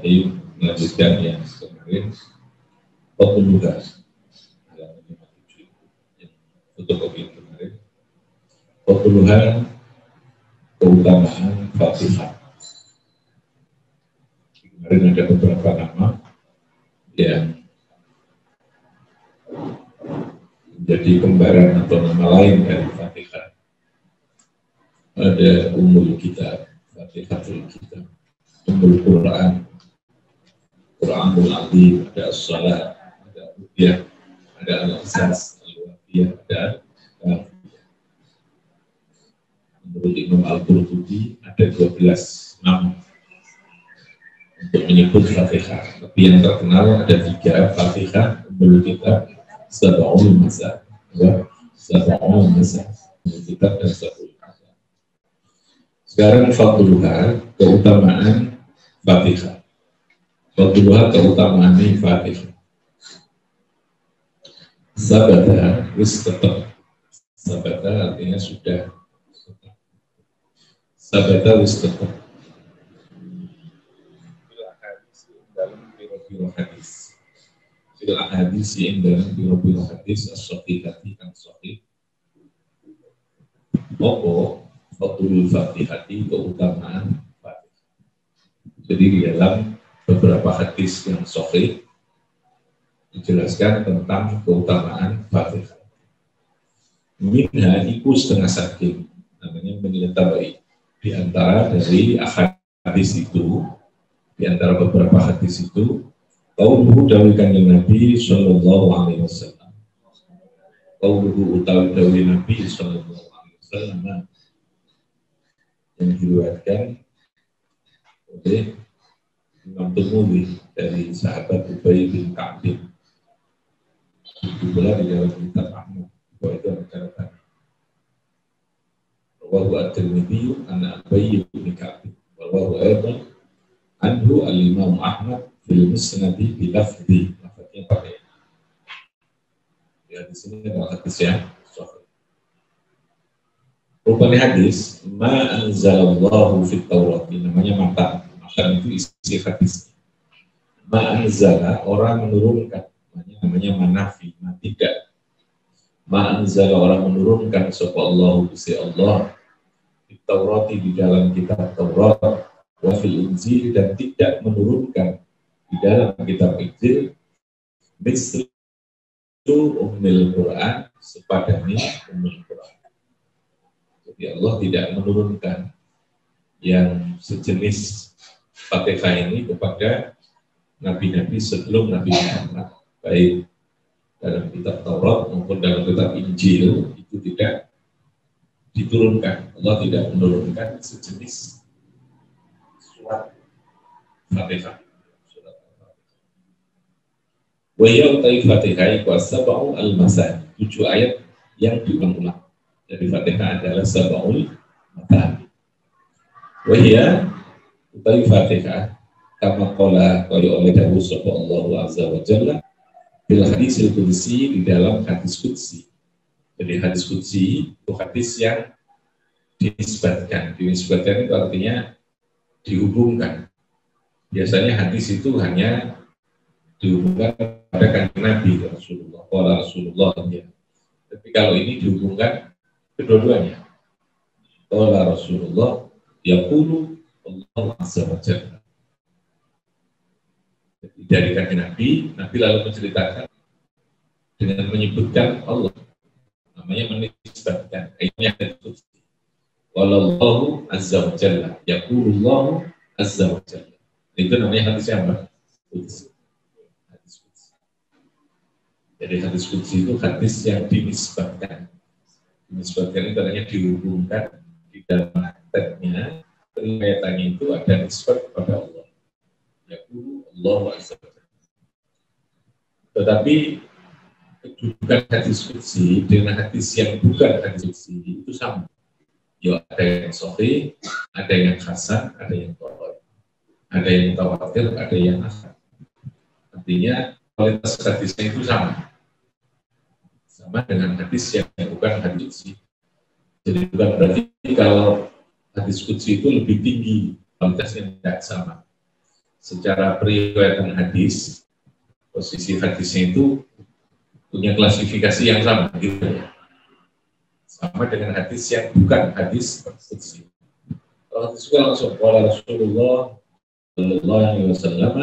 Baik, melanjutkan yang kemarin Fadluha yang fotokopi kemarin. Fadluha keutamaan Fatihah. Kemarin ada beberapa nama yang menjadi kembaran atau nama lain dari Fatihah. Ada Ummul Kitab, Fatihatul Kitab, Ummul Quran, Quranul Azim, ada As-Salat, ada Ruqyah, ada Al-Asas, Al-Wafiyah, ada menurut Imam Al-Qurtubi ada 12 nama untuk menyebut Fatihah. Tapi yang terkenal ada 3, Fatihah, Ummul Kitab, Sab'ul Masah, Sab'ul Masah, Ummul Kitab dan Sab'ul Masah. Sekarang Fadluha, keutamaan Fatihah. Fadluha, keutamaan Fatihah. Sabata, wis tetap. Sabata artinya sudah. Sabata wis tetap. Dalam biro-biro hadis. Fil hadis yang dalam biro-biro hadis as-sahihati kan sahih. Opo Fadlul Fatihati, keutamaan Fatihah. Jadi di dalam beberapa hadis yang sahih dijelaskan tentang keutamaan Fatihah. Minha iku setengah saking, namanya menyatabai. Di antara dari hadis itu, di antara beberapa hadis itu, qauluhu dawikan Nabi sallallahu alaihi wasallam. Qauluhu utawi dawi Nabi sallallahu alaihi wasallam yang diriwayatkan oleh Imam Tirmidzi dari sahabat Ubay bin Ka'ab. Itu pula di dalam kitab Ahmad bahwa itu ada catatan. Rawahu at-Tirmidzi an Ubay bin Ka'ab. Rawahu aidan anhu al-Imam Ahmad fil Musnad bi lafzi. Lafaznya pakai. Ya di sini ada hadis yang sahih. Rupanya hadis ma anzalallahu fit Taurat, namanya matan. Matan itu isi hadis. Ma anzala, orang menurunkan, namanya manafi, tidak. Ma anzala, orang menurunkan sapa Allahu Gusti Allah fit Taurat, di dalam kitab Taurat, wa fil Injil, dan tidak menurunkan di dalam kitab Injil mislu Ummul Quran, sepadanya Ummul Quran. Jadi Allah tidak menurunkan yang sejenis Fatihah ini kepada nabi-nabi sebelum Nabi Muhammad, baik dalam kitab Taurat maupun dalam kitab Injil, itu tidak diturunkan. Allah tidak menurunkan sejenis surat Fatihah. Wa ya utai Fatihah wa sab'u al-masani, 7 ayat yang diulang-ulang. Dari Fatihah adalah sab'ul masani. Wa ya utai Fatihah kama qala oleh Dawud sallallahu azza wa jalla bil hadisil qudsi, di dalam hadis qudsi. Jadi hadis qudsi itu hadis yang dinisbatkan. Dinisbatkan itu artinya dihubungkan. Biasanya hadis itu hanya dihubungkan pada kanjeng Nabi Rasulullah, qala Rasulullah ya. Tapi kalau ini dihubungkan kedua-duanya. Qala Rasulullah yaqulu Allah azza wa jalla. Dari kanjeng Nabi, Nabi lalu menceritakan dengan menyebutkan Allah, namanya menisbatkan. Ayatnya itu wallahu azza wa jalla, yaqulullahu azza wa jalla. Itu namanya hadis apa? Qudsi. Hadis qudsi. Jadi hadis qudsi itu hadis yang dinisbatkan. Dinisbatkan itu artinya dihubungkan di dalam hadisnya, riwayatannya itu ada nisbat kepada Allah. Yaqulu Allah azza wa jalla. Tetapi kedudukan hadis qudsi dengan hadis yang bukan hadis qudsi itu sama. Ya, ada yang sahih, ada yang hasan, ada yang dhaif, ada yang mutawatir, ada yang hasan. Artinya kualitas hadisnya itu sama dengan hadis yang bukan hadis qudsi. Jadi bukan berarti kalau hadis qudsi itu lebih tinggi, kualitasnya tidak sama. secara periwayatan hadis, posisi hadisnya itu punya klasifikasi yang sama, gitu ya. Sama dengan hadis yang bukan hadis qudsi. Kalau hadis juga langsung qala Rasulullah sallallahu alaihi wasallam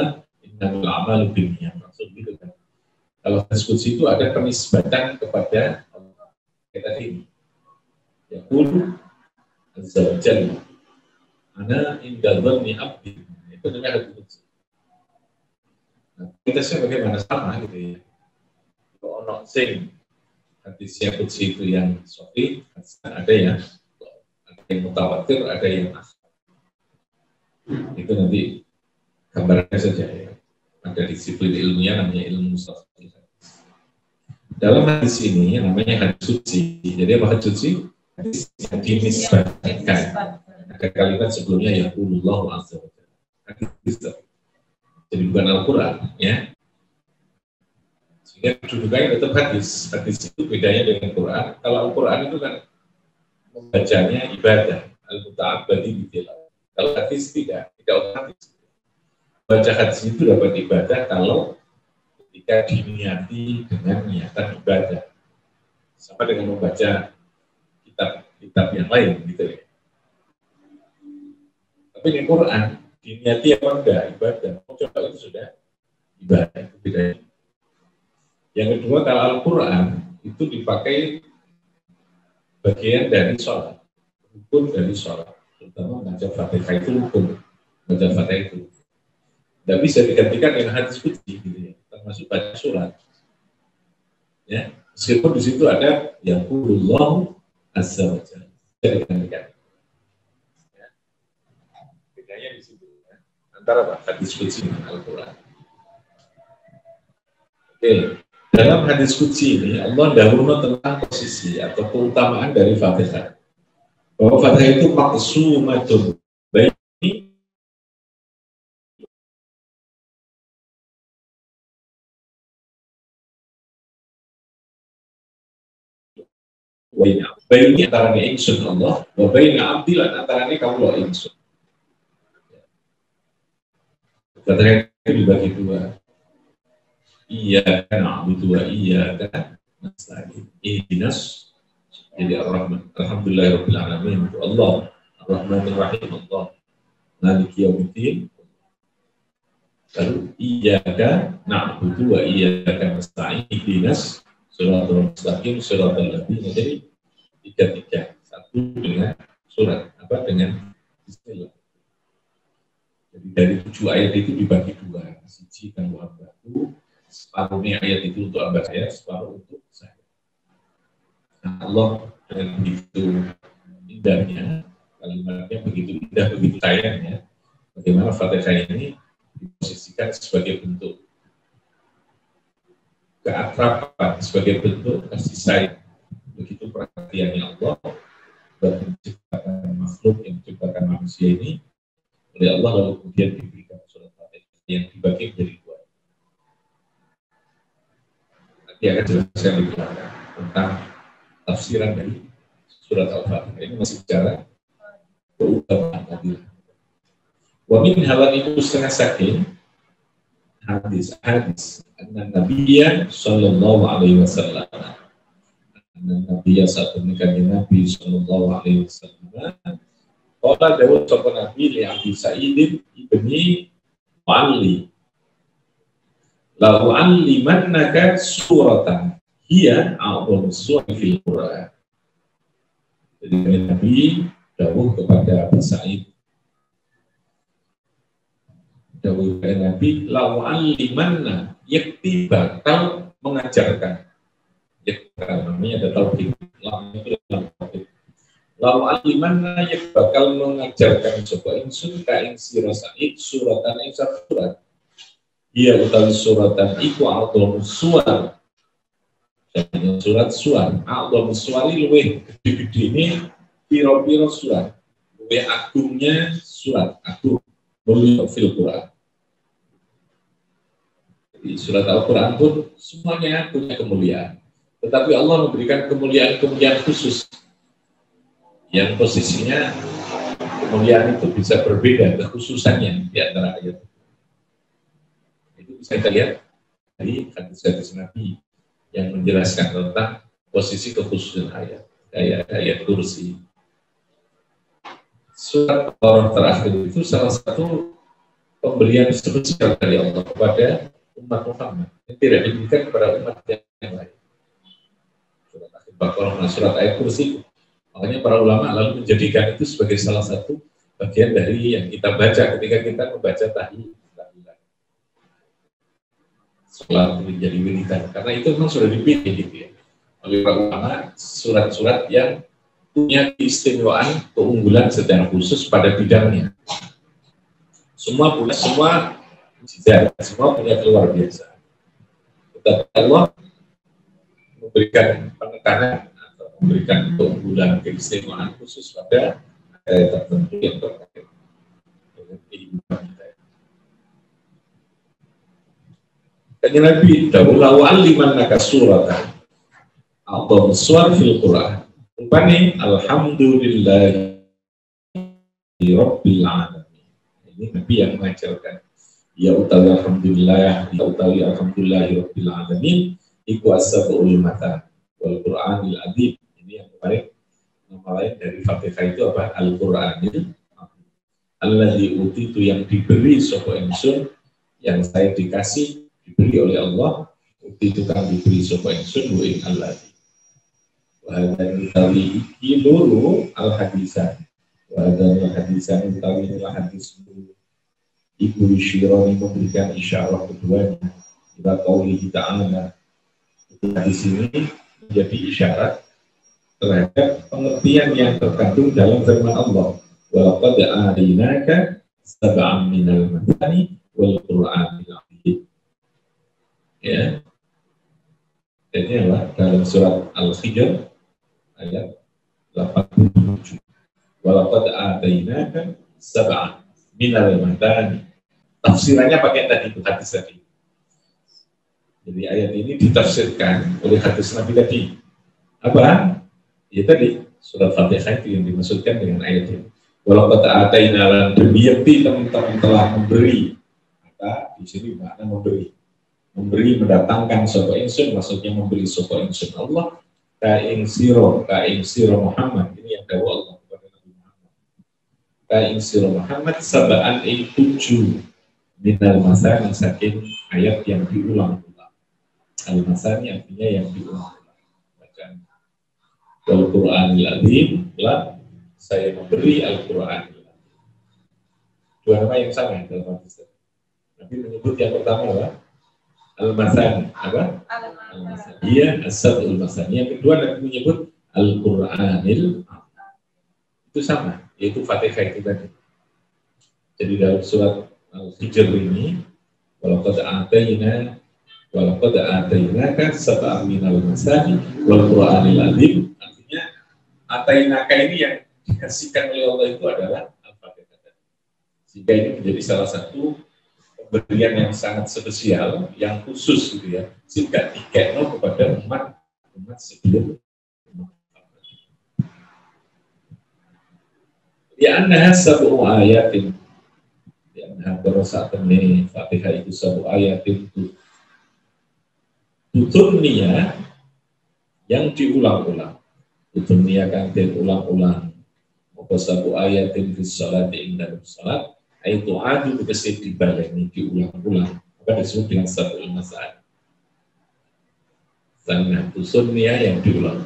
innamal a'malu binniyat, maksud gitu kan. Kalau hadis qudsi itu ada penisbatan kepada Allah. Kayak tadi yaqulu azza wa jalla ana inda dhanni abdi, itu namanya hadis qudsi. Nah, kualitasnya bagaimana, sama gitu ya. Kalau ono sing hadisnya qudsi itu yang sahih, ada yang mutawatir, ada yang asal. Itu nanti gambarnya saja ya. Ada disiplin ilmunya namanya ilmu mustalah. Dalam hadis ini namanya hadis qudsi. Jadi apa hadis qudsi? Hadis yang dinisbatkan. Ada kalimat sebelumnya yaqulullahu azza wa jalla. Hadis. Jadi bukan Al-Quran, ya. Sehingga kedudukannya tetap hadis. Hadis itu bedanya dengan Quran. Kalau Al-Quran itu kan membacanya ibadah, al-muta'abbadi bitilawah. Kalau hadis tidak otomatis. Baca hadis itu dapat ibadah kalau ketika diniati dengan niatan ibadah. Sama dengan membaca kitab yang lain, gitu ya. Tapi di Quran diniati apa enggak ibadah, coba itu sudah ibadah, itu bedanya. Yang kedua, kalau Al-Quran itu dipakai bagian dari sholat, rukun dari sholat, terutama baca Fatihah itu rukun, baca Fatihah itu tidak bisa digantikan dengan hadis qudsi, gitu ya, termasuk baca surat, ya, meskipun di situ ada yaqulullahu azza wa jalla, tidak digantikan. Ya. Bedanya di situ. Antara hadis qudsi dan Al-Quran. Oke, dalam hadis qudsi ini Allah dahulu tentang posisi atau keutamaan dari Fatihah. Bahwa Fatihah itu maqsumatun baini baini antara ingsun Allah, wa baina abdi lan antara kaula ingsun. Fatihah itu dibagi dua. Iyyaka na'budu wa iyyaka nasta'in. Ihdinas, jadi Ar-Rahman, alhamdulillahirabbil alamin, itu Allah, Ar-Rahmanir Rahim, Allah, Maliki yaumiddin. Lalu iyyaka na'budu wa iyyaka nasta'in. Ihdinas shiratal mustaqim shiratal ladzina, jadi tiga-tiga, satu dengan surat apa dengan istilah. Jadi dari 7 ayat itu dibagi dua, siji kanggo hambaku, separuhnya ayat itu untuk hamba saya, separuh untuk saya. Nah, Allah dengan begitu indahnya, kalimatnya begitu indah, begitu sayangnya, bagaimana Fatihah ini diposisikan sebagai bentuk keakraban, sebagai bentuk kasih sayang, begitu perhatiannya Allah buat menciptakan makhluk yang menciptakan manusia ini oleh Allah, lalu kemudian diberikan surat Fatihah yang dibagi menjadi dua. Nanti akan jelaskan di belakang tentang tafsiran dari surat Al-Fatihah. Ini masih bicara keutamaan tadi. Wa min hawan itu setengah saking hadis anna Nabiyya sallallahu alaihi wasallam, anna Nabiyya saat pernikahan Nabi sallallahu alaihi wasallam, qala dawud sapa Nabi li Abi Sa'id ibni Mu'alli, la u'allimannaka suratan hiya a'dhamu suwari fil Qur'an. Jadi Nabi dawuh kepada Abi Sa'id, dawuh kepada Nabi, la u'allimanna, yakti bakal mengajarkan. Yakti namanya ada tauhid, lamanya itu dalam tauhid. Lalu alimanna yang bakal mengajarkan coba insun ka ing sira Sa'id suratan ing surat. Ia utawi suratan iku a'dhamu suwar. Dan surat suar, a'dhamu suwari luwih gede-gedene pira-pira surat. Luwih agungnya surat, agung mulia fil Qur'an. Jadi surat Al-Qur'an pun semuanya punya kemuliaan. Tetapi Allah memberikan kemuliaan-kemuliaan khusus yang posisinya kemuliaan itu bisa berbeda kekhususannya di antara ayat. Itu bisa kita lihat dari hadis-hadis Nabi yang menjelaskan tentang posisi kekhususan ayat, kayak ayat kursi. Surat Al-Baqarah terakhir itu salah satu pemberian spesial dari Allah kepada umat Muhammad yang tidak diberikan kepada umat yang lain. Surat Al-Baqarah, surat ayat kursi. Makanya para ulama lalu menjadikan itu sebagai salah satu bagian dari yang kita baca ketika kita membaca tahiyat. Sholat menjadi wiridan, karena itu memang sudah dipilih gitu ya oleh para ulama, surat-surat yang punya keistimewaan, keunggulan secara khusus pada bidangnya. Semua punya, semua punya luar biasa. Tetapi Allah memberikan penekanan atau memberikan keunggulan, keistimewaan khusus pada ayat tertentu yang terkait dengan kehidupan kita. Kanjeng Nabi dawuh liman naka suratan atau suar fil Quran. Rupane alhamdulillahi rabbil alamin. Ini Nabi yang mengajarkan ya utawi alhamdulillah, ya utawi alhamdulillahi rabbil alamin iku as-sab'ul matan wal Qur'anil adzim. Ini yang kemarin nama lain dari Fatihah itu apa? Al-Qur'anil alladzi utitu, yang diberi sapa ingsun, yang saya dikasih, diberi oleh Allah, itu kan diberi sapa ingsun wa in alladzi wa hadza tawi iki loro al hadisan wa hadza hadisan utawi hadis ibu syirani memberikan isyarat keduanya ila qaulihi ta'ala. Hadis ini menjadi isyarat terhadap pengertian yang terkandung dalam firman Allah, wa laqad a'tainaka sab'an minal mathani wal qur'anil adzim. Ya, ini adalah dalam surat Al-Hijr ayat 87. Walaqad a'tainaka sab'an minal mathani. Tafsirannya pakai tadi itu hadis tadi. Jadi ayat ini ditafsirkan oleh hadis Nabi tadi. Apa? Ya tadi surat Fatihah itu yang dimaksudkan dengan ayat ini. Walaqad a'tainaka, lan demi yakti teman-teman telah memberi. Maka di sini makna memberi, mendatangkan sapa ingsun, maksudnya memberi sapa ingsun Allah ka ing sira Muhammad. Ini yang dawuh Allah kepada Nabi Muhammad. Ka ing sira Muhammad sab'an ing 7 minal masani, saking ayat yang diulang-ulang. Al-masani artinya yang diulang-ulang. Bacaan Wal Qur'anil adzim, lah saya memberi Al-Qur'anil adzim. Dua nama yang sama dalam hadis. Nabi menyebut yang pertama adalah Al-Masani, apa? Al-Masani. Iya, As-Sab'ul Masani. Yang kedua Nabi menyebut Al-Qur'anil. Itu sama, yaitu Fatihah itu tadi. Jadi dalam surat Al-Hijr ini, walaqad a'tainaka sab'an minal masani wal Qur'anil adzim. Artinya atainaka ini yang dikasihkan oleh Allah itu adalah Al-Fatihah. Sehingga ini menjadi salah satu pemberian yang sangat spesial, yang khusus gitu ya, sehingga dikekno kepada umat sebelum. Ya annaha sab'u ayatin, ya annaha barasa'atun Fatihah itu sab'u ayatin tuturniya, yang diulang-ulang, tuturniya kan diulang-ulang, apa sab'u ayatin fi sholati inda salat, itu adu tegese dibaleni, diulang-ulang, maka disebut dengan sab'ul masani. Sanah tusunnya yang diulang.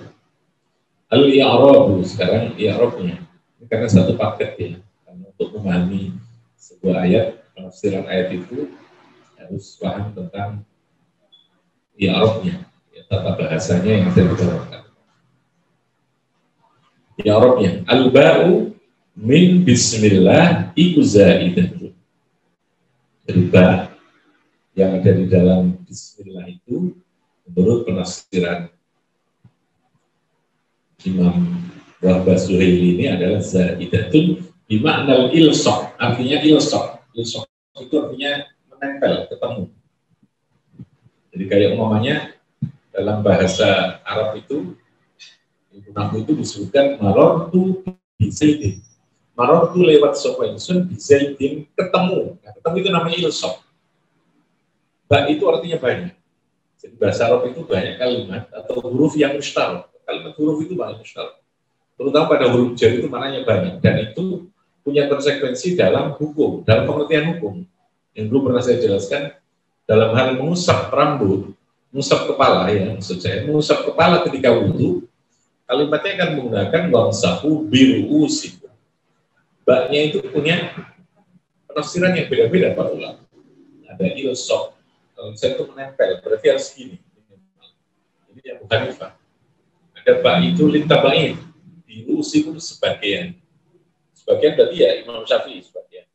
Al-i'rabu, sekarang i'rabnya. Ini karena satu paket ya. Karena untuk memahami sebuah ayat, penafsiran ayat itu harus paham tentang i'rabnya, ya, tata bahasanya yang saya bicarakan. I'rabnya, al-ba'u min bismillah iku zaidah. Riba yang ada di dalam bismillah itu menurut penafsiran Imam Wahbah Zuhaili ini adalah zaidatun bimakna ilsaq, artinya ilsaq. Ilsaq itu artinya menempel, ketemu. Jadi kayak umpamanya dalam bahasa Arab itu Nabi itu disebutkan marortu bizaidin. Maror itu lewat sapa ingsun bizaidin, ketemu. Nah, ketemu itu namanya ilsaq. Ba itu artinya banyak. Jadi bahasa Arab itu banyak kalimat atau huruf yang mustar. Kalimat huruf itu banyak mustar. Terutama pada huruf jar itu maknanya banyak. Dan itu punya konsekuensi dalam hukum, dalam pengertian hukum. Yang dulu pernah saya jelaskan, dalam hal mengusap rambut, mengusap kepala ya, maksud saya, mengusap kepala ketika wudhu, kalimatnya akan menggunakan wamsahu biru'usikum. Ba-nya itu punya penafsiran yang beda-beda para ulama. Ada ilsok, kalau saya itu menempel, berarti harus gini. Ini yang bukan ifah. Ada ba itu lintabain, biru'usikum sebagian. Sebagian berarti ya Imam Syafi'i sebagian.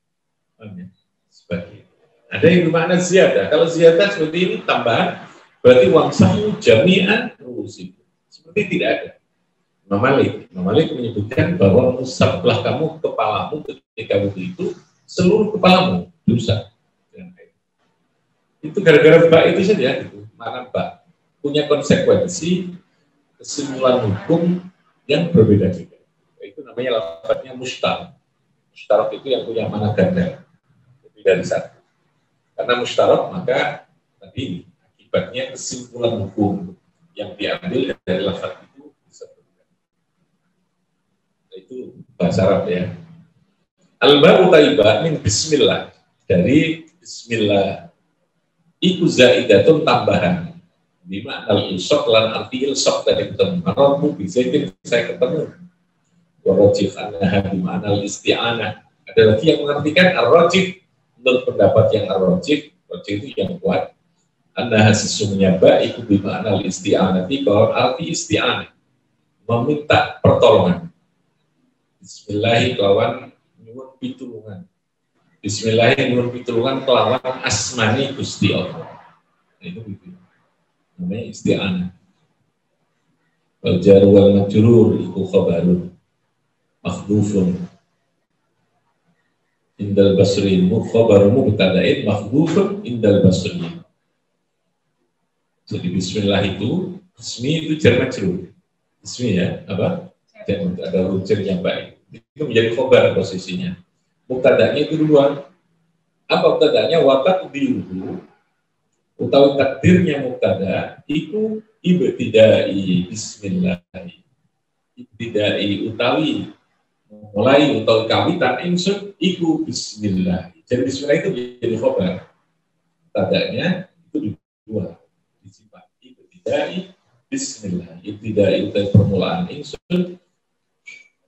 Sebagian. Ada yang bermakna ziyadah. Kalau ziyadah seperti ini tambahan, berarti wamsahu jami'an ru'usikum. Seperti tidak ada. Imam Malik menyebutkan bahwa musablah kamu kepalamu ketika wudhu itu seluruh kepalamu dosa. Itu gara-gara ba itu saja. Gitu. Mana ba punya konsekuensi kesimpulan hukum yang berbeda-beda. Itu namanya lafadznya mustarak. Mustarak itu yang punya mana ganda lebih dari satu. Karena mustarak maka tadi akibatnya kesimpulan hukum yang diambil dari lafadz itu bisa berbeda. Itu bahasa Arab ya. Al-ba'u taibah min bismillah, dari bismillah iku zaidatun tambahan. Di makna al-ilsok lan arti ilsok tadi ketemu. Marahmu bisa saya ketemu. Warajih annaha di makna al-isti'anah. Ada lagi yang mengartikan ar-rajih, menurut pendapat yang ar-rajih, rajih itu yang kuat. Annaha sesungguhnya ba iku di makna al-isti'anah, bahwa arti isti'anah meminta pertolongan. Bismillahirrahmanirrahim kelawan nyuwun pitulungan. Bismillahirrahmanirrahim nyuwun pitulungan kelawan asmani Gusti Allah. Itu gitu. Namanya isti'anah. Wal jar wal majrur iku khabarun makhdhufun indal basrin, khabaru mubtada'in makhdhufun indal basrin. Jadi bismillah itu, bismi itu jar majrur. Bismi ya, apa? Dan ada huruf jar yang baik. Itu menjadi khobar posisinya. Mubtada'nya itu duluan. Apa mubtada'nya? Watak biuhu utawi takdirnya mubtada iku ibtidai bismillah. Ibtidai utawi mulai utawi kawitan ingsun iku bismillah. Jadi bismillah itu jadi khobar. Mubtada'nya itu dua. Disifat ibtidai bismillah. Ibtidai utawi permulaan ingsun,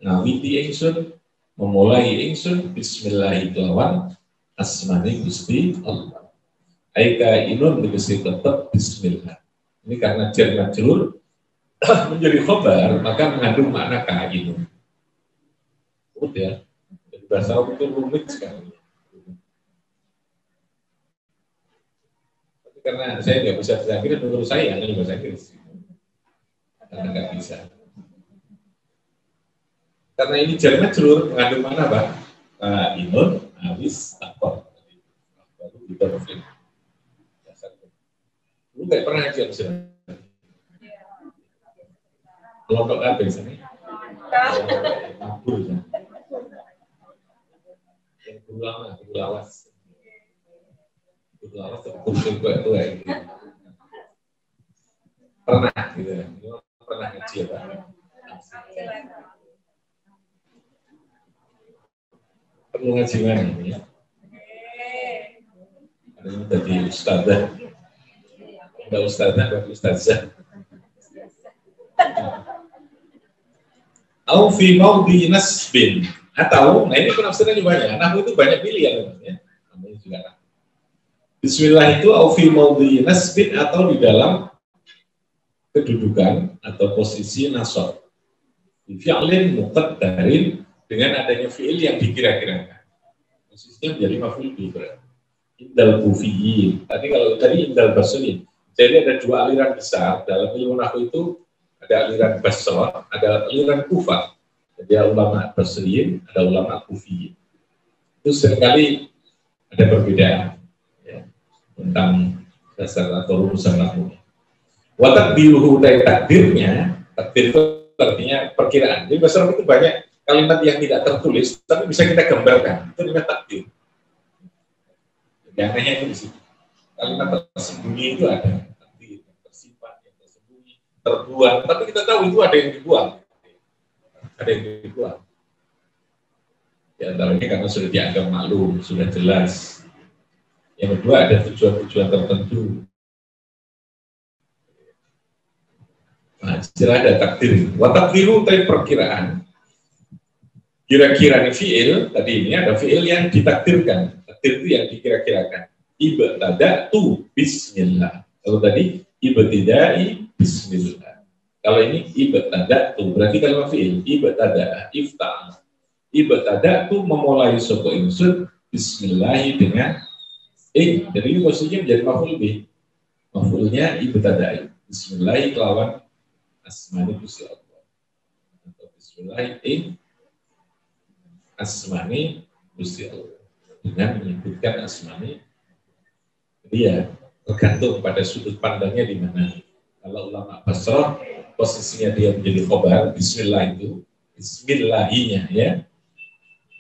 ngawiti ingsun, memulai ingsun bismillah kelawan asmani Gusti Allah. Aika inun tegese tetap bismillah. Ini karena jar majrur menjadi khobar, maka mengandung makna kainun. Ya. Jadi bahasa Arab itu rumit sekali. Tapi karena saya nggak bisa bahasa Inggris, menurut saya nggak bahasa Inggris. Karena nggak bisa. Karena ini jar majrur mengandung makna apa? Kainun, awis, takor. Baru diperfil. Lu nggak pernah ngaji Al-Quran? Kelompok apa misalnya? Mabur ya. Yang guru lama, guru lawas. Guru lawas atau guru tua gitu. Pernah gitu ya. Pernah ngaji apa? Perlu ngaji mana ini ya? Ada yang tadi ustadzah. Ada ustadzah, ada ustadzah. Au fi maudhi nasbin, atau nah ini penafsirannya banyak. Nahwu itu banyak pilihan ya. Namanya juga nahwu. Bismillah itu au fi maudhi nasbin, atau di dalam kedudukan atau posisi nasab. Fi'lin muqaddarin, dengan adanya fi'il yang dikira-kirakan. Posisinya menjadi maf'ul bih. Indal kufiyyin. Tadi indal basrin. Jadi ada dua aliran besar dalam ilmu nahwu itu. Ada aliran Basrah, ada aliran Kufah. Jadi ada ulama Basriyin, ada ulama Kufiyin. Itu seringkali ada perbedaan ya, tentang dasar atau rumusan nahwu. Wa takdiruhu, takdirnya, takdir itu artinya perkiraan. Jadi bahasa Arab itu banyak kalimat yang tidak tertulis, tapi bisa kita gambarkan. Itu namanya takdir. Yang anehnya itu di situ. Kalimat tersembunyi itu ada, nanti tersimpan, yang tersembunyi, terbuang. Tapi kita tahu itu ada yang dibuang, ada yang dibuang. Di antaranya karena sudah dianggap maklum, sudah jelas. Yang kedua ada tujuan-tujuan tertentu. Nah, istilah ada takdir. Wa takdiru tapi perkiraan. Kira-kira ini fi'il, tadi ini ada fi'il yang ditakdirkan. Takdir itu yang dikira-kirakan. Ibtada'tu bismillah. Kalau tadi ibtidai bismillah. Kalau ini ibtada'tu berarti kalau fi'il ibtada'a ifta'al. Ibtada'tu memulai suatu insur bismillah dengan jadi posisinya menjadi maf'ul bih. Maf'ulnya ibtada'i. Bismillah kelawan asmani Gusti Allah. Atau bismillah asmani Gusti Allah. Dengan menyebutkan asmani dia tergantung pada sudut pandangnya di mana. Kalau ulama Basrah posisinya dia menjadi khobar, bismillah itu, bismillahinya ya,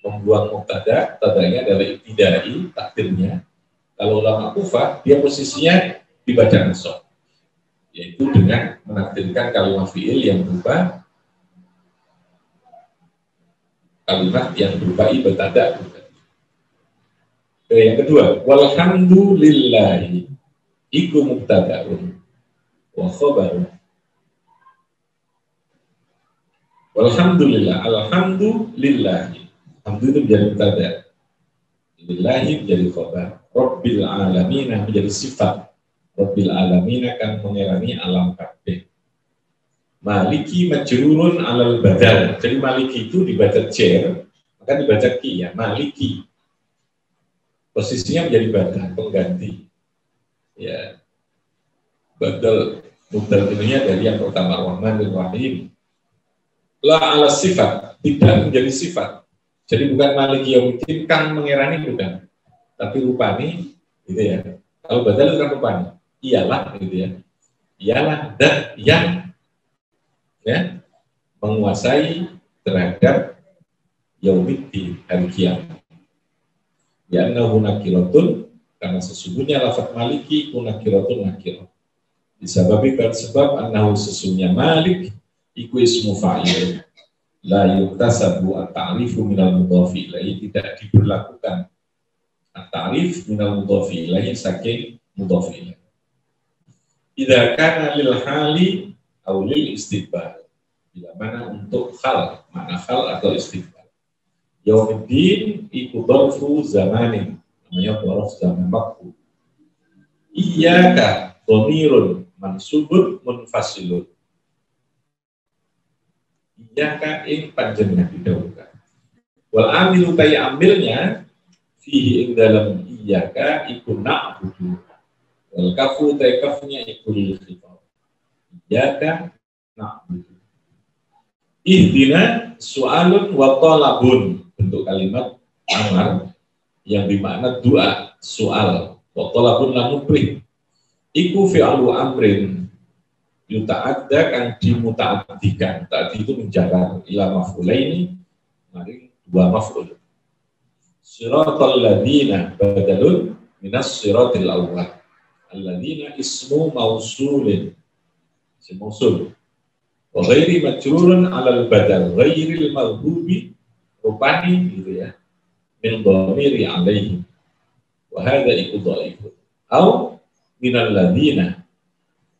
membuang mubtada, tadanya adalah ibtidai, takdirnya. Kalau ulama Kufah dia posisinya dibaca nasab, yaitu dengan menakdirkan kalimat fi'il yang berupa kalimat yang berupa ibtada. Yang kedua, walhamdulillahi iku mubtada'un wa khabarun. Walhamdulillah, alhamdulillahi. Hamdu itu menjadi mubtada'. Lillahi menjadi khabar. Rabbil alamin menjadi sifat. Rabbil alamin akan mengerani alam kabeh. Maliki majrurun alal badal. Jadi maliki itu dibaca jer, maka dibaca ki ya, maliki. Posisinya menjadi badal, pengganti. Ya. Badal mubdal ininya dari yang pertama Rahman dan Rahim. La ala sifat, tidak menjadi sifat. Jadi bukan maliki yaumiddin kang mengerani bukan. Tapi rupani gitu ya. Kalau badal itu kan rupani. Iyalah gitu ya. Iyalah dan yang ya menguasai terhadap yaumiddin, hari kiamat. Ya annahu nakiratun, karena sesungguhnya lafaz maliki nakiratun nakirah. Disebabkan sebab annahu sesungguhnya malik iku ismu fa'il la yuktasabu at-ta'rifu minal mudhafi ilaihi, tidak diberlakukan at-ta'rif minal mudhafi ilaihi saking mudhafi ilaihi. Idza kana lil hali aw lil istiqbal, bila mana untuk hal, mana hal atau istiqbal. Yaumiddin iku dzarfu zamanin, namanya dzarf zaman waktu. Iyyaka dhamirun mansubun munfasilun. Iyyaka ing panjenengan didhawuhkan. Wal amilu tay amilnya fihi ing dalam iyyaka iku na'budu. Wal kafu tay kafnya iku lil khitab. Iyyaka na'budu. Ihdina su'alun wa talabun, bentuk kalimat amar yang bermakna doa, soal. Wa talabun lan mubrih. Iku fi'lu amrin yuta'adda kang dimuta'addikan. Tadi itu menjalar ila maf'ulaini, mari dua maf'ul. Siratal ladzina badalun minas siratil awwal. Alladzina ismu mausulin. Ismu mausul. Wa ghairi majrurun 'alal badal ghairil maghdubi rupani gitu ya, min dhamiri 'alaihi wa hadza iku dhaifun au minal ladzina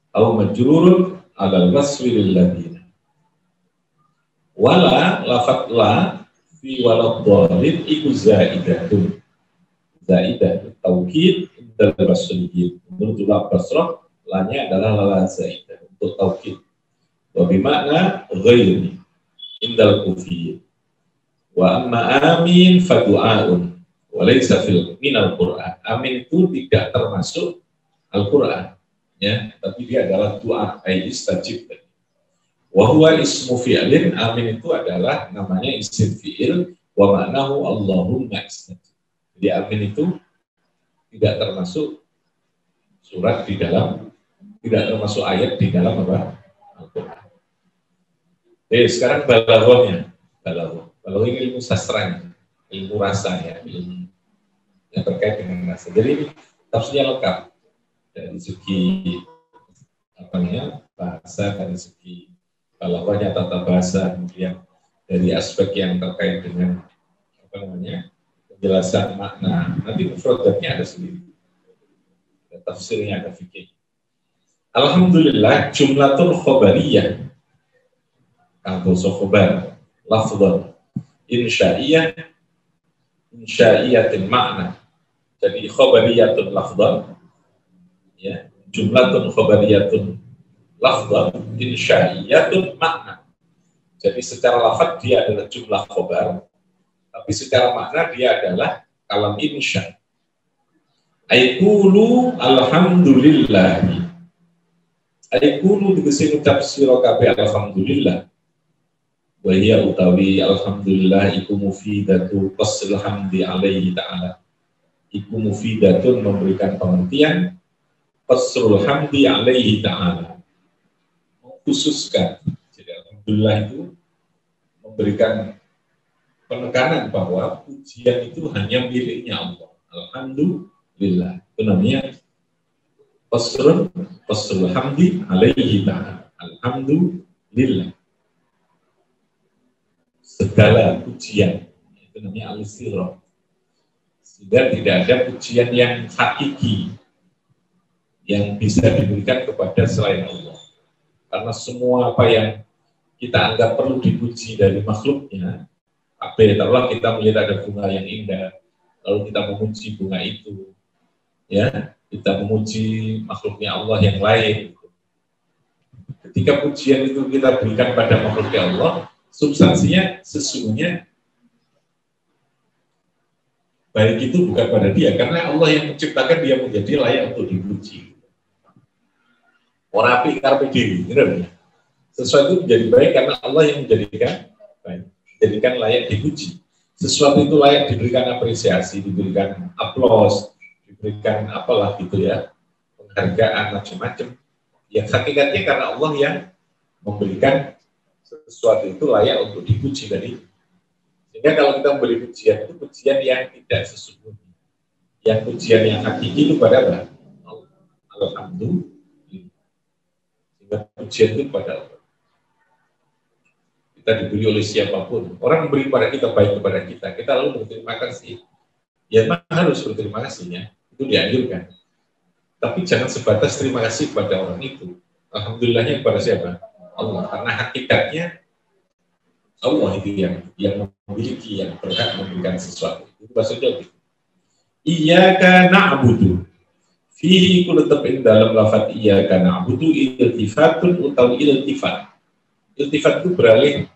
au majrurun 'alal wasfi lil ladzina wala lafat la fi walad dhalin iku zaidatun zaidah taukid dal basriyin. Menurut ulama Basrah lanya adalah la zaidah untuk taukid. Wa bimakna ghairi indal kufiyyin. Wa amma amin fa du'aun wa laysa fil minal Qur'an. Amin itu tidak termasuk Al-Qur'an ya, tapi dia adalah doa ai istajib. Wa huwa ismu fi'lin, amin itu adalah namanya isim fi'il wa ma'nahu Allahumma istajib. Jadi amin itu tidak termasuk surat di dalam, tidak termasuk ayat di dalam apa? Al-Qur'an. Sekarang balaghahnya. Balaghah ini ilmu sastranya, ilmu rasa ya, ilmu yang terkait dengan rasa. Jadi ini tafsirnya lengkap. dari segi bahasa, dari segi balaghahnya, tata bahasa, kemudian dari aspek yang terkait dengan penjelasan makna. Nanti mufradatnya ada sendiri, ada tafsirnya, ada fikih. Alhamdulillah jumlatul khobariyah kanggo khobar lafdhan insyaiyatin makna. Jadi khobariyatun lafdhan, ya, jumlatun khobariyatun lafdhan insya'iyatun makna. Jadi secara lafaz dia adalah jumlah khobar, tapi secara makna dia adalah kalam insya. Aikulu alhamdulillah. Aikulu dikasih ucap sira kabeh alhamdulillah. Wa hiya utawi alhamdulillah iku mufidatu qasl hamdi alaihi ta'ala. Iku mufidatun memberikan pengertian qasrul hamdi alaihi ta'ala. Khususkan, jadi alhamdulillah itu memberikan penekanan bahwa pujian itu hanya miliknya Allah. Alhamdulillah, itu namanya qasrul hamdi alaihi ta'ala. Alhamdulillah, segala pujian, itu namanya al-istirah. Sehingga tidak ada pujian yang hakiki yang bisa diberikan kepada selain Allah. Karena semua apa yang kita anggap perlu dipuji dari makhluknya, taruhlah kita melihat ada bunga yang indah, lalu kita memuji bunga itu, ya, kita memuji makhluknya Allah yang lain. Ketika pujian itu kita berikan pada makhluknya Allah, substansinya sesungguhnya baik itu bukan pada dia, karena Allah yang menciptakan dia menjadi layak untuk dipuji. Orang api karpe dewi, sesuatu menjadi baik karena Allah yang menjadikan baik, jadikan layak dipuji. Sesuatu itu layak diberikan apresiasi, diberikan aplaus, diberikan apalah gitu ya, penghargaan macam-macam. Yang hakikatnya karena Allah yang memberikan sesuatu itu layak untuk dipuji dari. Sehingga kalau kita memberi pujian itu pujian yang tidak sesungguhnya. Yang pujian yang hakiki itu pada apa? Alhamdulillah. Pujian itu kepada Allah. Kita diberi oleh siapapun. Orang memberi kepada kita baik kepada kita, kita lalu berterima kasih. Ya memang harus berterima kasihnya, itu dianjurkan. Tapi jangan sebatas terima kasih kepada orang itu. Alhamdulillahnya kepada siapa? Allah. Karena hakikatnya Allah itu yang memiliki, yang berhak memberikan sesuatu. Itu maksudnya. Iyyaka na'budu. Fihi ku tetap dalam lafaz iyyaka na'budu iltifatun utawi iltifat. Iltifat itu beralih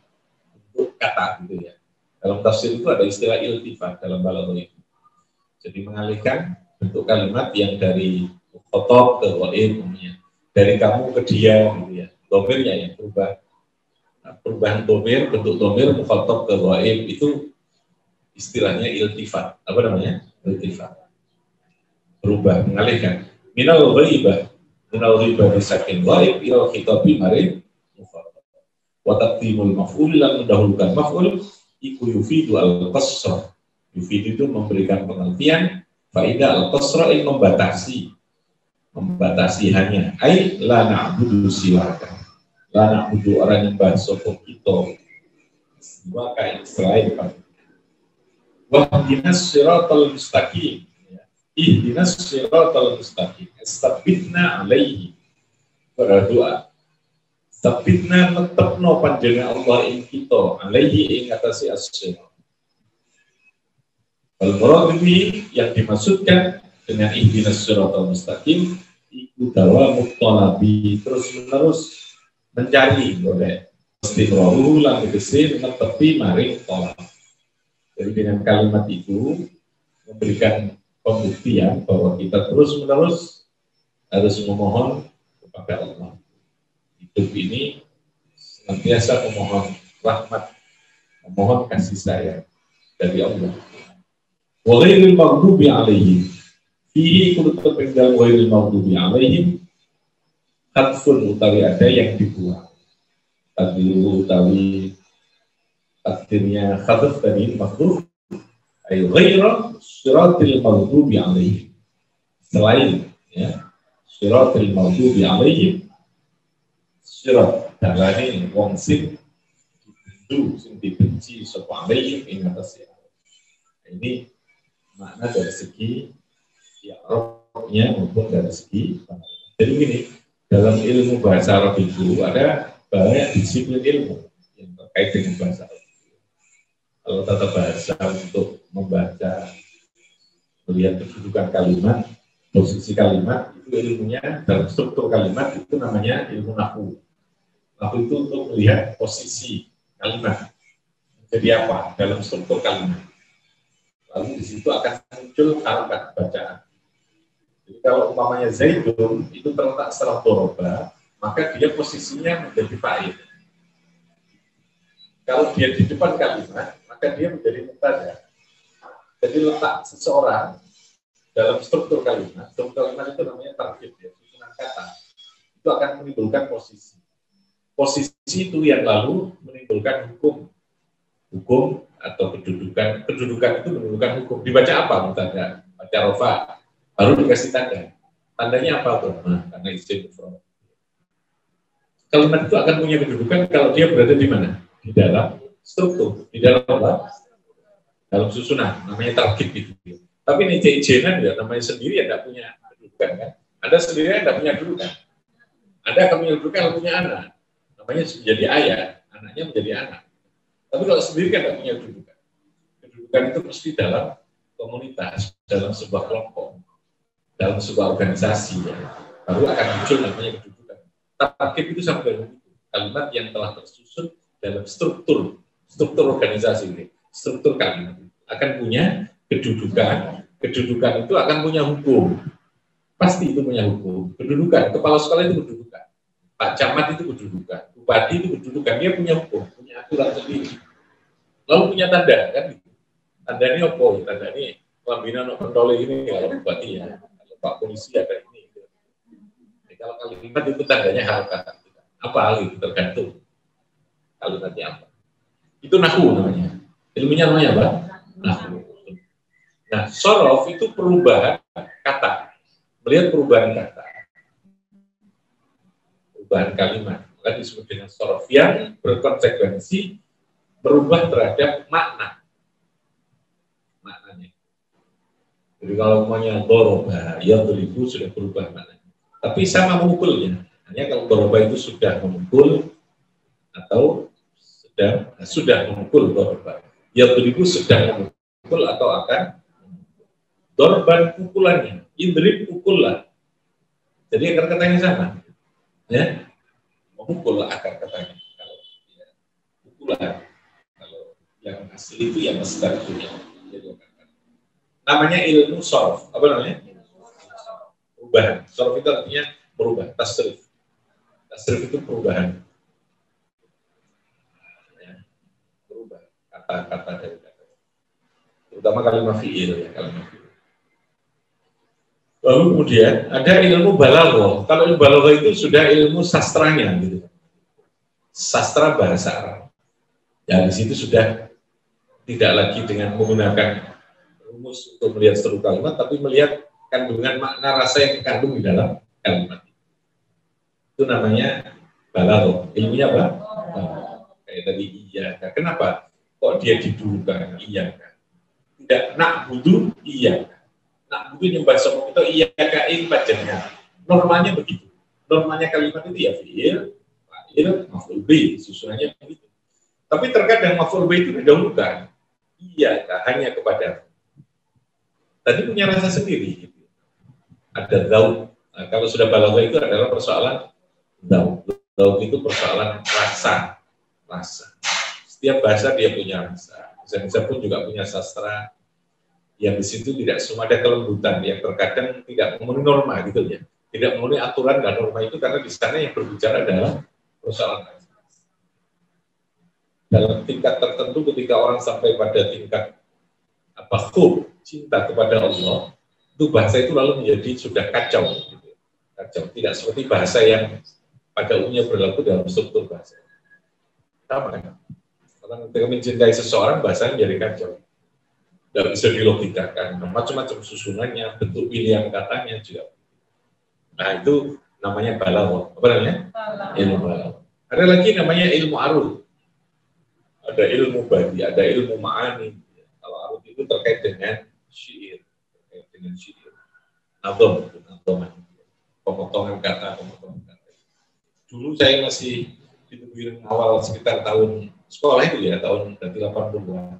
untuk kata gitu ya. Dalam tafsir itu ada istilah iltifat dalam balaghah itu. Jadi mengalihkan bentuk kalimat yang dari khotob ke ghaib, dari kamu ke dia gitu ya. Domirnya yang berubah. Nah, perubahan domir, bentuk domir mukhatab ke ghaib itu istilahnya iltifat. Apa namanya? Iltifat. Berubah, mengalihkan minal ghaibah disakin ghaib ila khitabi marin mukhatab wa taqdimul maf'ul lan mendahulukan maf'ul iku yufidu al-qasra. Yufidu itu memberikan pengertian, faidah al-qasra yang membatasi hanya ai la na'budu siwaka, la na'budu orang yang bahasa kita siwaka selain kamu. Wa ihdinas siratal mustaqim. Ihdinas siratal mustaqim. Istabbitna alaihi. Berdoa. Istabbitna netepno panjenengan Allah ing kita alaihi ing atase as-sirat. Al-murad ini yang dimaksudkan dengan ihdinas siratal mustaqim iku dawa muttalabi, terus-menerus mencari oleh istiqrahu lan tegese netepi maring tolak. Jadi dengan kalimat itu memberikan pembuktian bahwa kita terus-menerus harus memohon kepada Allah. Hidup ini senantiasa memohon rahmat, memohon kasih sayang dari Allah. Wa ghairil maghdubi alaihim. Fihi kutup penggal ghairil maghdubi alaihim. Hadfun utawi ada yang dibuang. Tadi utawi takdirnya khadf tadi makhluk. Ay ghaira siratil maghdubi alaihim. Selain ya Siratal maghdubi alaihim, sirat dalane wong sing dibenci sapa alaihim ing atas ya. Ini makna dari segi ya Arabnya maupun dari segi. Jadi gini, dalam ilmu bahasa Arab itu ada banyak disiplin ilmu yang terkait dengan bahasa Arab. Kalau tata bahasa untuk membaca, melihat kedudukan kalimat, posisi kalimat, itu ilmunya dalam struktur kalimat itu namanya ilmu nahwu. Nahwu itu untuk melihat posisi kalimat jadi apa dalam struktur kalimat. Lalu di situ akan muncul harakat bacaan. Jadi kalau umpamanya Zaidun itu terletak setelah doroba, maka dia posisinya menjadi fa'il. Kalau dia di depan kalimat, maka dia menjadi mubtada. Jadi letak seseorang dalam struktur kalimat itu namanya tarkib, ya, susunan kata. Itu akan menimbulkan posisi. Posisi itu yang lalu menimbulkan hukum atau kedudukan itu menimbulkan hukum. Dibaca apa mubtada? Baca rofa, baru dikasih tanda. Tandanya apa tuh? Nah, karena isim mufrad. Kalimat itu akan punya kedudukan kalau dia berada di mana? Di dalam struktur, di dalam apa? Dalam susunan, namanya tarkib gitu. Tapi ini ijenan ya, namanya sendiri ya tidak punya kedudukan kan? Ada sendiri yang tidak punya kedudukan. Ada akan punya kedudukan, punya anak. Namanya menjadi ayah, anaknya menjadi anak. Tapi kalau sendiri kan tidak punya kedudukan. Kedudukan itu mesti dalam komunitas, dalam sebuah kelompok, dalam sebuah organisasi. Ya. Baru akan muncul namanya kedudukan. Tarkib itu sama dengan itu. Kalimat yang telah tersusun dalam struktur organisasi ini. Struktur kalimat akan punya kedudukan. Kedudukan itu akan punya hukum. Pasti itu punya hukum. Kedudukan. Kepala sekolah itu kedudukan. Pak Camat itu kedudukan. Bupati itu kedudukan. Dia punya hukum. Punya aturan sendiri. Lalu punya tanda. Kan? Tanda ini apa? Tanda ini Lambina Pentole ini kalau bupati ya. Kalau Pak Polisi ada ini. Jadi, kalau kalimat itu tandanya harakat. Apa hal itu? Tergantung. Kalimatnya apa? Itu nahwu namanya. Ilmunya namanya apa? Nahwu. Nah, sorof itu perubahan kata. Melihat perubahan kata. Perubahan kalimat. Maka disebut dengan sorof yang berkonsekuensi berubah terhadap makna. Maknanya. Jadi kalau namanya doroba, ya beribu sudah berubah maknanya. Tapi sama memukulnya. Hanya kalau doroba itu sudah memukul atau sudah memukul doroba. Ya beribu sedang memukul atau akan dorban pukulannya, indrib pukullah. Jadi akar katanya sama, ya, memukul akar katanya. Kalau ya, pukulan, kalau yang asli itu yang masdar itu ya. Namanya ilmu sorf, apa namanya? Perubahan. Sorf itu artinya berubah, tasrif. Tasrif itu perubahan. Ya, berubah kata-kata dari kata. Terutama kalimat fi'il ya, kalimat fi'il. Lalu kemudian ada ilmu balaghah. Kalau ilmu balaghah itu sudah ilmu sastranya gitu. Sastra bahasa Arab. Ya di situ sudah tidak lagi dengan menggunakan rumus untuk melihat seluruh kalimat, tapi melihat kandungan makna rasa yang terkandung di dalam kalimat. Itu namanya balaghah. Ilmunya apa? Kayak tadi iya. Kenapa? Kok dia didulukan iya kan? Tidak na'budu iya. Nah, itu nyembah sama kita iya kain pajangan. Normalnya begitu. Normalnya kalimat itu ya fi'il, fa'il, maf'ul bi, susunannya begitu. Tapi terkadang maf'ul bi itu didahulukan. Iya, hanya kepada. Tadi punya rasa sendiri. Gitu. Ada daud. Nah, kalau sudah balaghah itu adalah persoalan daud. Daud itu persoalan rasa. Setiap bahasa dia punya rasa. Bahasa pun juga punya sastra. Yang di situ tidak semua ada kelembutan, yang terkadang tidak memenuhi norma gitu ya, tidak memenuhi aturan dan norma itu karena di sana yang berbicara adalah persoalan dalam tingkat tertentu. Ketika orang sampai pada tingkat hub, cinta kepada Allah, itu bahasa itu lalu menjadi sudah kacau, gitu. Kacau, tidak seperti bahasa yang pada umumnya berlaku dalam struktur bahasa. Sama kan? Orang ketika mencintai seseorang, bahasanya menjadi kacau. Tidak bisa dilogikakan, macam-macam susunannya, bentuk pilihan katanya juga. Nah, itu namanya balaghah. Apa namanya? Ilmu balaghah. Ada lagi namanya ilmu arud. Ada ilmu badi, ada ilmu ma'ani. Kalau arud itu terkait dengan syair, terkait dengan syair. Nazam, pemotongan kata. Dulu saya masih di Tebuireng awal sekitar tahun sekolah itu ya, tahun 80-an.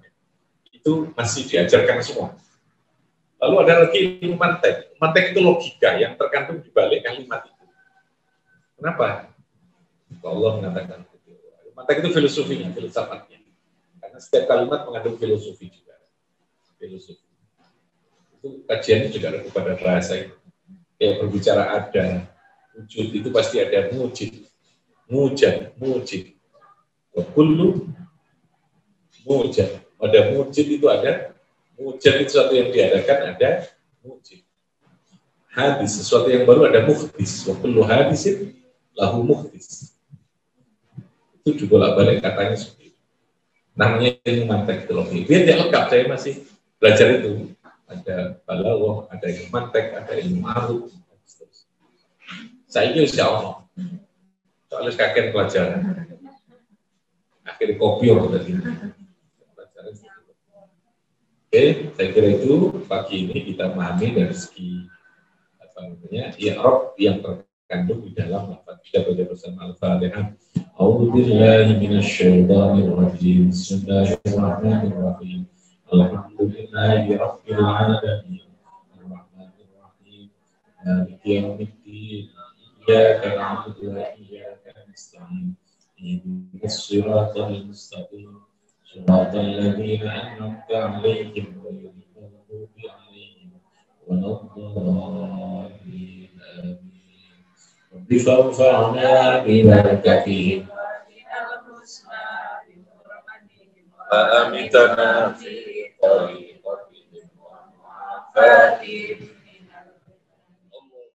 Itu masih diajarkan semua. Lalu ada lagi ilmu mantek. Mantek itu logika yang terkandung di balik kalimat itu. Kenapa? Allah mengatakan itu. Mantek itu filosofinya, filsafatnya. Karena setiap kalimat mengandung filosofi juga. Filosofi. Itu kajiannya juga ada kepada bahasa itu. Kayak berbicara ada, wujud itu pasti ada mujid. Mujad. Kullu mujad. Pada mujid itu ada. Mujad itu sesuatu yang diadakan, ada mujid. Hadis, sesuatu yang baru ada muhdis. Wa kullu hadisin lahu muhdis. Itu juga balik katanya seperti itu. Namanya ilmu mantek teologi. Biar tidak lengkap, saya masih belajar itu. Ada balaghah, ada ilmu mantek, ada ilmu arud. Saya insya Allah. Soalnya kakek pelajaran. Akhirnya kopior tadi. Oke, saya kira itu pagi ini kita memahami dari segi apa namanya, i'rab yang terkandung di dalam lafaz. Kita baca bersama Al-Fatihah. A'udzubillahi minasyaitonir rajim. Bismillahirrahmanirrahim. Alhamdulillahi rabbil alamin. Arrahmanir rahim. Maliki yaumiddin. Iyyaka na'budu wa iyyaka nasta'in. Ihdinas siratal mustaqim. صراط الذين أنعمت عليهم غير المغضوب عليهم ولا الضالين آمين رب فانفعنا ببركتهم وأمتنا في طريقتهم ومعافاتهم